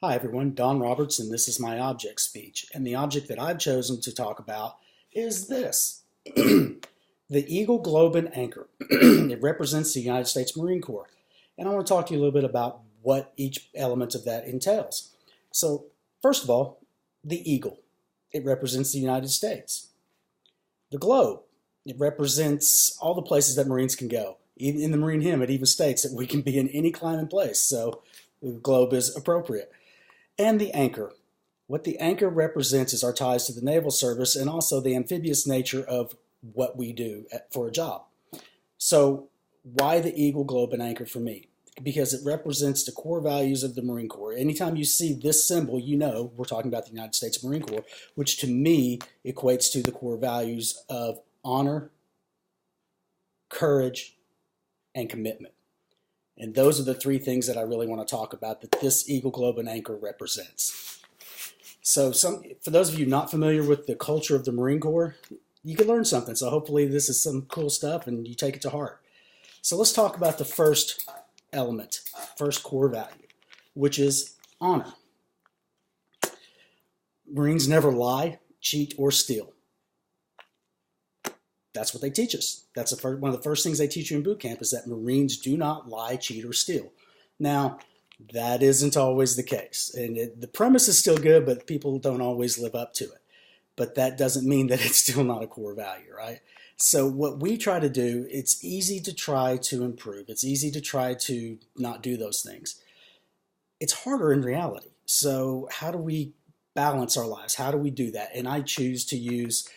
Hi everyone, Don Roberts, and this is my object speech. And the object that I've chosen to talk about is this. The Eagle Globe and Anchor. It represents the United States Marine Corps. And I want to talk to you a little bit about what each element of that entails. So, first of all, the Eagle. It represents the United States. The Globe. It represents all the places that Marines can go. In the Marine Hymn, it even states that we can be in any climbing place, so the globe is appropriate. And the anchor. What the anchor represents is our ties to the naval service and also the amphibious nature of what we do for a job. So why the Eagle, Globe, and Anchor for me? Because it represents the core values of the Marine Corps. Anytime you see this symbol, you know we're talking about the United States Marine Corps, which to me equates to the core values of honor, courage, and commitment. And those are the three things that I really want to talk about that this Eagle, Globe, and Anchor represents. So for those of you not familiar with the culture of the Marine Corps, you can learn something. So hopefully this is some cool stuff and you take it to heart. So let's talk about the first element, first core value, which is honor. Marines never lie, cheat, or steal. That's what they teach us. That's one of the first things they teach you in boot camp is that Marines do not lie, cheat, or steal. Now, that isn't always the case. And the premise is still good, but people don't always live up to it. But that doesn't mean that it's still not a core value, right? So what we try to do, it's easy to try to improve. It's easy to try to not do those things. It's harder in reality. So how do we balance our lives? How do we do that? And I choose to use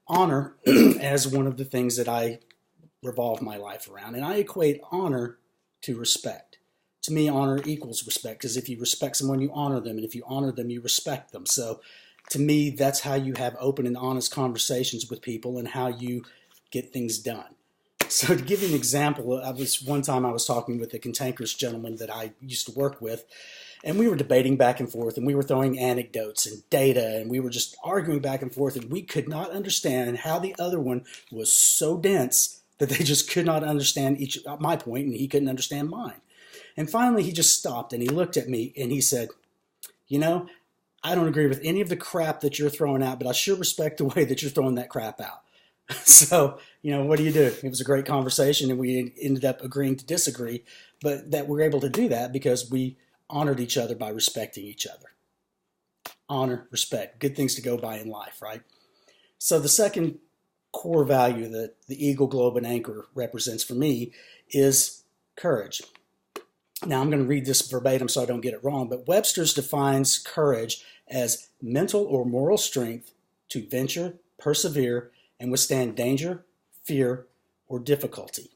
honor as one of the things that I revolve my life around. And I equate honor to respect. To me, honor equals respect, because if you respect someone, you honor them. And if you honor them, you respect them. So to me, that's how you have open and honest conversations with people and how you get things done. So to give you an example, one time I was talking with a cantankerous gentleman that I used to work with, and we were debating back and forth, and we were throwing anecdotes and data, and we were just arguing back and forth, and we could not understand how the other one was so dense that they just could not understand my point, and he couldn't understand mine. And finally, he just stopped, and he looked at me, and he said, you know, I don't agree with any of the crap that you're throwing out, but I sure respect the way that you're throwing that crap out. So, what do? It was a great conversation, and we ended up agreeing to disagree, but that we're able to do that because we honored each other by respecting each other. Honor, respect, good things to go by in life, right? So the second core value that the Eagle, Globe, and Anchor represents for me is courage. Now I'm going to read this verbatim so I don't get it wrong, but Webster's defines courage as mental or moral strength to venture, persevere, and withstand danger, fear, or difficulty.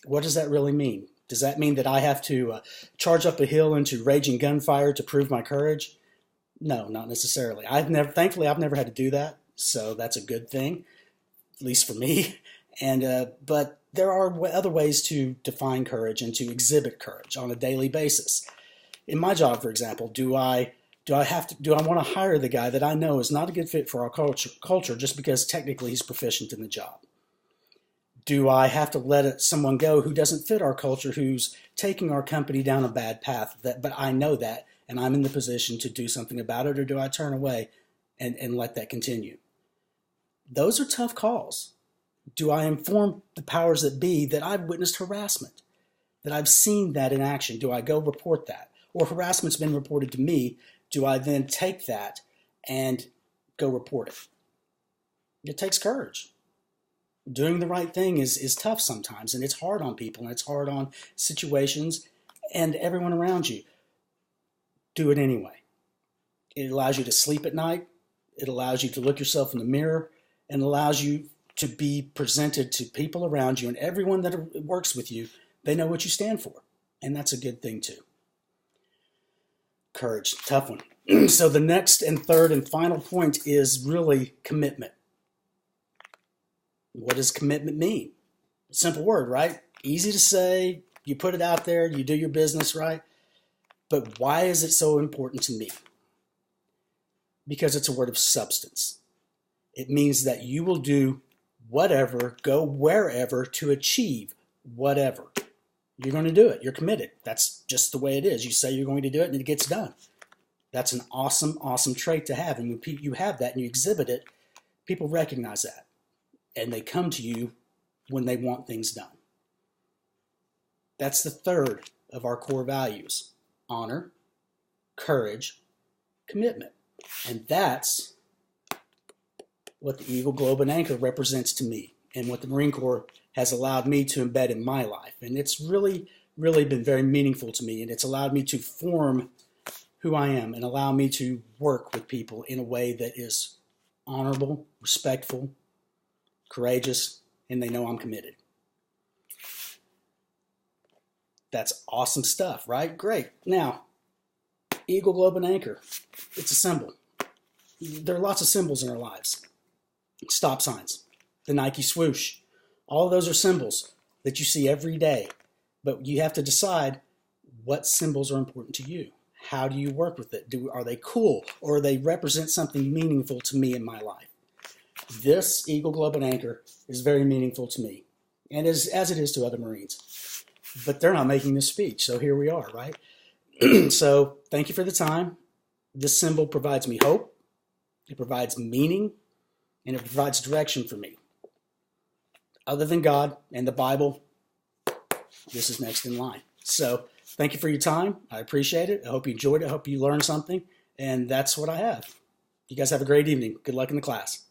What does that really mean? Does that mean that I have to charge up a hill into raging gunfire to prove my courage? No, not necessarily. Thankfully, I've never had to do that, so that's a good thing, at least for me. But there are other ways to define courage and to exhibit courage on a daily basis. In my job, for example, do I want to hire the guy that I know is not a good fit for our culture just because technically he's proficient in the job? Do I have to let someone go who doesn't fit our culture, who's taking our company down a bad path, but I know that, and I'm in the position to do something about it, or do I turn away and let that continue? Those are tough calls. Do I inform the powers that be that I've witnessed harassment, that I've seen that in action? Do I go report that? Or harassment's been reported to me, do I then take that and go report it? It takes courage. Doing the right thing is tough sometimes, and it's hard on people, and it's hard on situations and everyone around you. Do it anyway. It allows you to sleep at night. It allows you to look yourself in the mirror, and allows you to be presented to people around you, and everyone that works with you, they know what you stand for, and that's a good thing too. Courage, tough one. So the next and third and final point is really commitment. What does commitment mean? Simple word, right? Easy to say, you put it out there, you do your business, right? But why is it so important to me? Because it's a word of substance. It means that you will do whatever, go wherever to achieve whatever. You're going to do it. You're committed. That's just the way it is. You say you're going to do it and it gets done. That's an awesome, awesome trait to have. And when you have that and you exhibit it, people recognize that. And they come to you when they want things done. That's the third of our core values: honor, courage, commitment. And that's what the Eagle, Globe, and Anchor represents to me, and what the Marine Corps has allowed me to embed in my life. And it's really, really been very meaningful to me, and it's allowed me to form who I am and allow me to work with people in a way that is honorable, respectful, courageous, and they know I'm committed. That's awesome stuff, right? Great. Now, Eagle, Globe, and Anchor. It's a symbol. There are lots of symbols in our lives. Stop signs, the Nike swoosh. All of those are symbols that you see every day. But you have to decide what symbols are important to you. How do you work with it? Are they cool, or they represent something meaningful to me in my life? This Eagle, Globe, and Anchor is very meaningful to me, and as it is to other Marines. But they're not making this speech, so here we are, right? So thank you for the time. This symbol provides me hope, it provides meaning, and it provides direction for me. Other than God and the Bible, this is next in line. So thank you for your time. I appreciate it. I hope you enjoyed it. I hope you learned something. And that's what I have. You guys have a great evening. Good luck in the class.